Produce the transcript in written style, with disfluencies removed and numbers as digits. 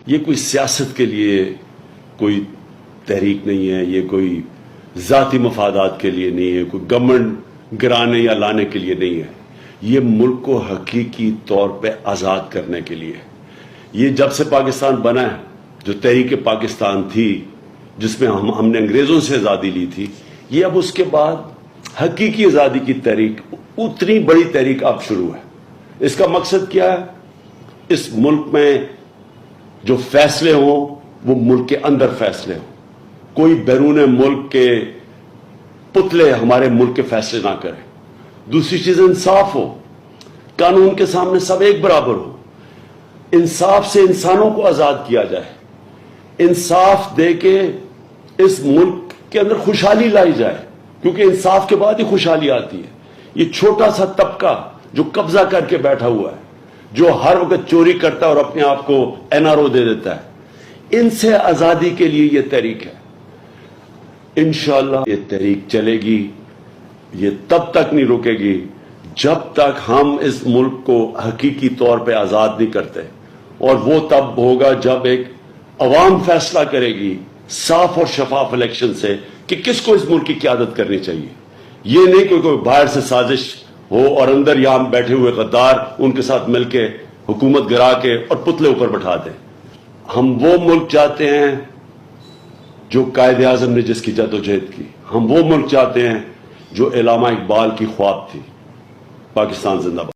یہ کوئی سیاست کے لیے کوئی تحریک نہیں ہے، یہ کوئی ذاتی مفادات کے لیے نہیں ہے، کوئی گورنمنٹ گرانے یا لانے کے لیے نہیں ہے، یہ ملک کو حقیقی طور پہ آزاد کرنے کے لیے۔ یہ جب سے پاکستان بنا ہے، جو تحریک پاکستان تھی جس میں ہم نے انگریزوں سے آزادی لی تھی، یہ اب اس کے بعد حقیقی آزادی کی تحریک، اتنی بڑی تحریک اب شروع ہے۔ اس کا مقصد کیا ہے؟ اس ملک میں جو فیصلے ہوں وہ ملک کے اندر فیصلے ہوں، کوئی بیرون ملک کے پتلے ہمارے ملک کے فیصلے نہ کریں۔ دوسری چیز انصاف ہو، قانون کے سامنے سب ایک برابر ہو، انصاف سے انسانوں کو آزاد کیا جائے، انصاف دے کے اس ملک کے اندر خوشحالی لائی جائے، کیونکہ انصاف کے بعد ہی خوشحالی آتی ہے۔ یہ چھوٹا سا طبقہ جو قبضہ کر کے بیٹھا ہوا ہے، جو ہر وقت چوری کرتا ہے اور اپنے آپ کو NRO دے دیتا ہے، ان سے آزادی کے لیے یہ تحریک ہے۔ انشاءاللہ یہ تحریک چلے گی، یہ تب تک نہیں رکے گی جب تک ہم اس ملک کو حقیقی طور پہ آزاد نہیں کرتے، اور وہ تب ہوگا جب ایک عوام فیصلہ کرے گی صاف اور شفاف الیکشن سے کہ کس کو اس ملک کی قیادت کرنی چاہیے۔ یہ نہیں کہ کوئی باہر سے سازش ہو اور اندر یہاں بیٹھے ہوئے غدار ان کے ساتھ مل کے حکومت گرا کے اور پتلے اوپر بٹھا دیں۔ ہم وہ ملک چاہتے ہیں جو قائد اعظم نے جس کی جدوجہد کی، ہم وہ ملک چاہتے ہیں جو علامہ اقبال کی خواب تھی۔ پاکستان زندہ باد۔